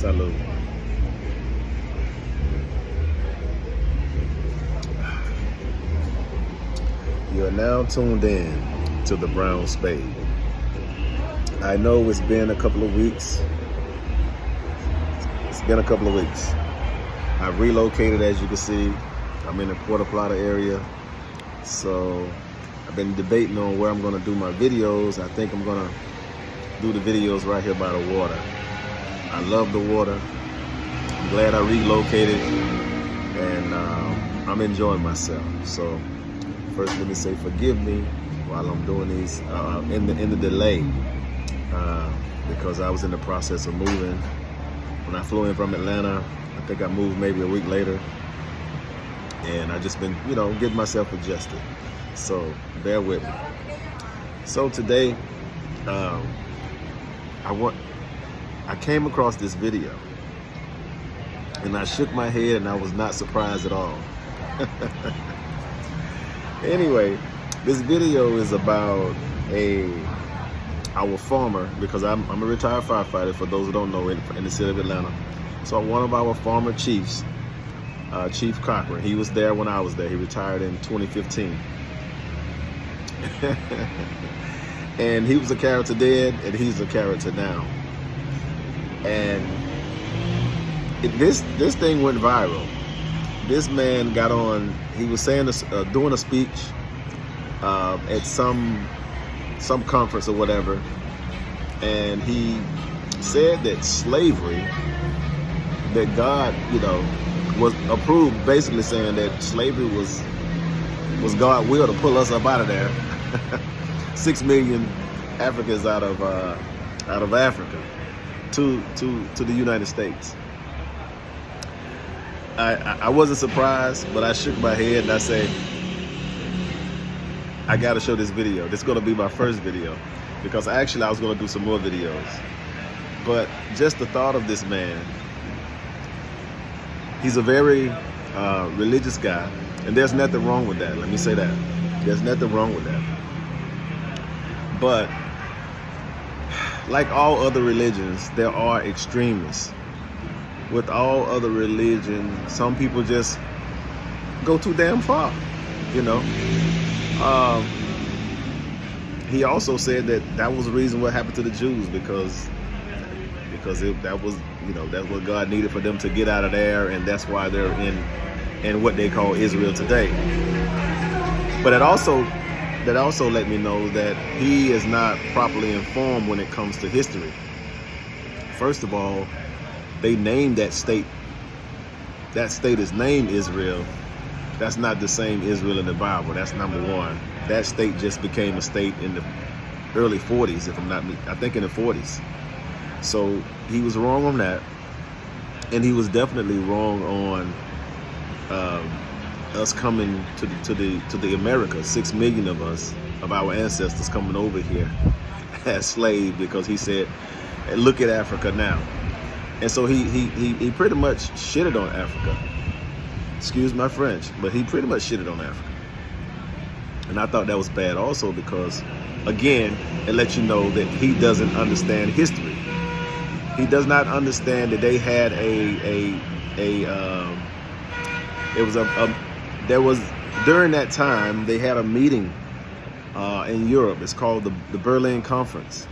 Salute. You are now tuned in to the Brown Spade. I know it's been a couple of weeks. I've relocated, as you can see. I'm in the Puerto Plata area. So I've been debating on where I'm going to do my videos. I think I'm going to do the videos right here by the water. I love the water. I'm glad I relocated, and I'm enjoying myself. So first, let me say forgive me while I'm doing these in the delay because I was in the process of moving. When I flew in from Atlanta, I think I moved maybe a week later, and I just been getting myself adjusted. So bear with me. So today, I came across this video, and I shook my head, and I was not surprised at all. Anyway, this video is about our farmer, because I'm a retired firefighter, for those who don't know, in the city of Atlanta. So one of our former chiefs, Chief Cochran, he was there when I was there. He retired in 2015. And he was a character then, and he's a character now. And this thing went viral. This man got on. He was saying doing a speech at some conference or whatever, and he said that slavery, that God, was approved, basically saying that slavery was God's will to pull us up out of there. 6 million Africans out of Africa to the United States. I wasn't surprised, but I shook my head and I said, I gotta show this video. This is gonna be my first video, because actually I was gonna do some more videos. But just the thought of this man, he's a very religious guy, and there's nothing wrong with that. Let me say that. There's nothing wrong with that. But like all other religions, there are extremists. With all other religions, some people just go too damn far, He also said that was the reason what happened to the Jews, because that was that's what God needed for them to get out of there, and that's why they're in what they call Israel today. But that also let me know that he is not properly informed when it comes to history. First of all, they named that state. That state is named Israel. That's not the same Israel in the Bible. That's number one. That state just became a state in the early 40s, I think in the 40s. So he was wrong on that, and he was definitely wrong on us coming to the Americas. 6 million of us, of our ancestors, coming over here as slaves, because he said, hey, look at Africa now. And so he pretty much shitted on Africa. Excuse my French, but he pretty much shitted on Africa. And I thought that was bad also, because again, it lets you know that he doesn't understand history. He does not understand that they had during that time they had a meeting in Europe. It's called the Berlin Conference.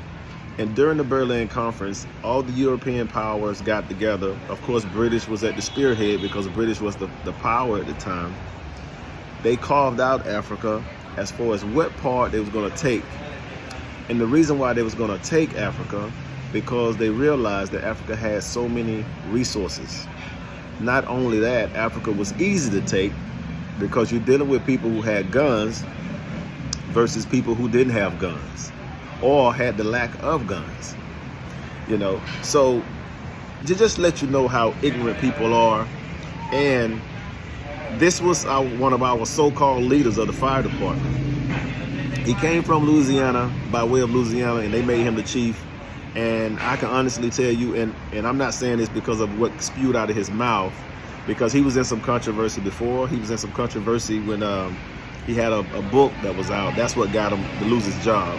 And during the Berlin Conference, all the European powers got together. Of course, British was at the spearhead, because British was the power at the time. They carved out Africa as far as what part they was going to take. And the reason why they was going to take Africa, because they realized that Africa had so many resources. Not only that, Africa was easy to take, because you're dealing with people who had guns versus people who didn't have guns, or had the lack of guns, So to just let you know how ignorant people are. And this was one of our so-called leaders of the fire department. He came from Louisiana, by way of Louisiana, and they made him the chief. And I can honestly tell you, and I'm not saying this because of what spewed out of his mouth, because he was in some controversy before. He was in some controversy when he had a book that was out. That's what got him to lose his job.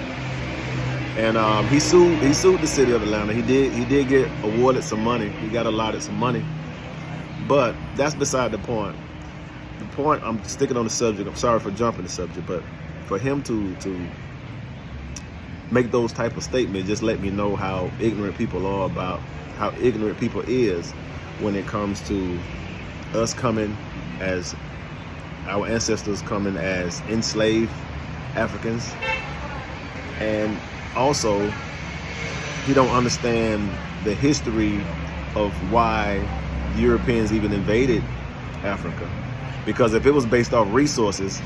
And he sued the city of Atlanta. He did get awarded some money. He got allotted some money. But that's beside the point. The point, I'm sticking on the subject. I'm sorry for jumping the subject, but for him to make those type of statements just let me know how ignorant people are about how ignorant people is when it comes to us coming as our ancestors coming as enslaved Africans. And also, he don't understand the history of why Europeans even invaded Africa. Because if it was based off resources,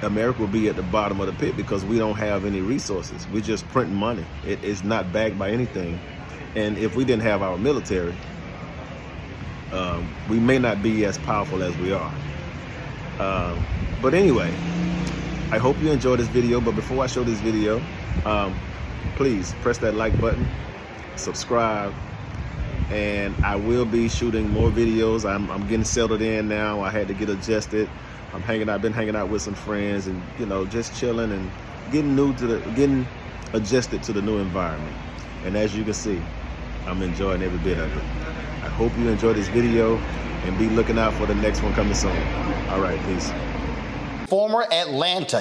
America would be at the bottom of the pit because we don't have any resources. We're just printing money. It is not backed by anything. And if we didn't have our military, we may not be as powerful as we are. But anyway, I hope you enjoyed this video. But before I show this video, please press that like button, subscribe, and I will be shooting more videos. I'm getting settled in now. I had to get adjusted. I've been hanging out with some friends and, you know, just chilling and getting adjusted to the new environment. And as you can see, I'm enjoying every bit of it. I hope you enjoyed this video and be looking out for the next one coming soon. All right, peace. Former Atlanta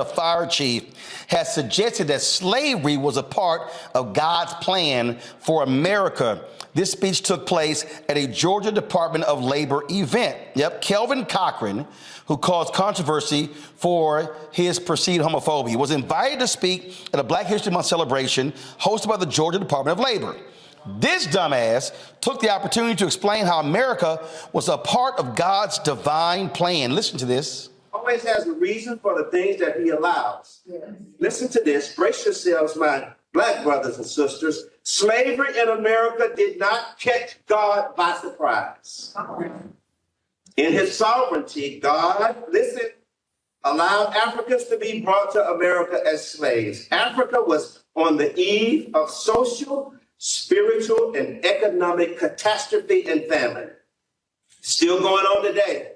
fire chief has suggested that slavery was a part of God's plan for America. This speech took place at a Georgia Department of Labor event. Kelvin Cochran, who caused controversy for his perceived homophobia, was invited to speak at a Black History Month celebration hosted by the Georgia Department of Labor. This dumbass took the opportunity to explain how America was a part of God's divine plan. Listen to this. Always has a reason for the things that he allows. Yes. Listen to this. Brace yourselves, my Black brothers and sisters. Slavery in America did not catch God by surprise. In his sovereignty, God, listen, allowed Africans to be brought to America as slaves. Africa was on the eve of social, spiritual, and economic catastrophe and famine. Still going on today.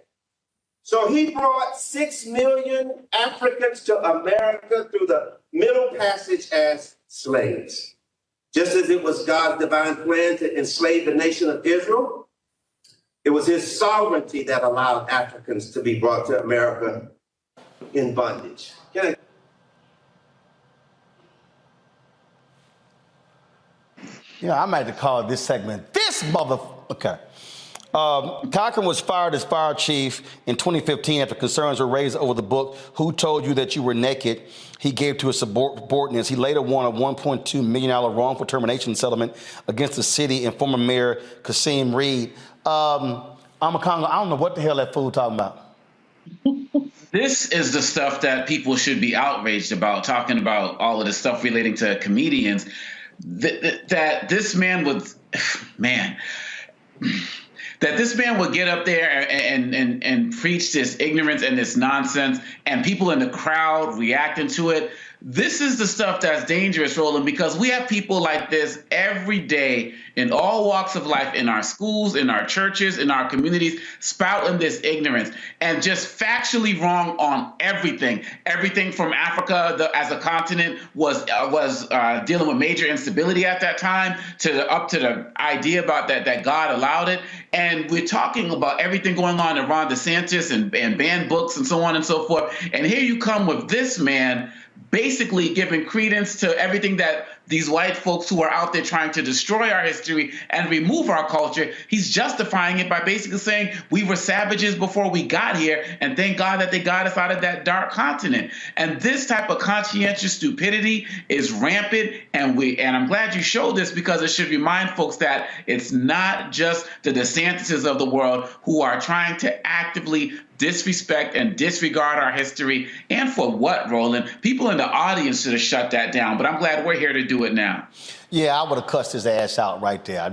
So he brought 6 million Africans to America through the Middle Passage as slaves. Just as it was God's divine plan to enslave the nation of Israel, it was his sovereignty that allowed Africans to be brought to America in bondage. I might have to call this segment "This Motherfucker." Cochran was fired as fire chief in 2015 after concerns were raised over the book "Who Told You That You Were Naked" he gave to his subordinates. He later won a $1.2 million wrongful termination settlement against the city and former mayor Cashapp Reed. I don't know what the hell that fool talking about. This is the stuff that people should be outraged about, talking about all of the stuff relating to comedians. That this man would get up there and preach this ignorance and this nonsense, and people in the crowd reacting to it. This is the stuff that's dangerous, Roland, because we have people like this every day in all walks of life, in our schools, in our churches, in our communities, spouting this ignorance and just factually wrong on everything. Everything from Africa as a continent was dealing with major instability at that time, up to the idea about that God allowed it. And we're talking about everything going on in Ron DeSantis and banned books and so on and so forth. And here you come with this man basically giving credence to everything that these white folks who are out there trying to destroy our history and remove our culture. He's justifying it by basically saying we were savages before we got here, and thank God that they got us out of that dark continent. And this type of conscientious stupidity is rampant, and I'm glad you showed this, because it should remind folks that it's not just the DeSantises of the world who are trying to actively disrespect and disregard our history. And for what, Roland? People in the audience should have shut that down, but I'm glad we're here to do it now. Yeah, I would have cussed his ass out right there.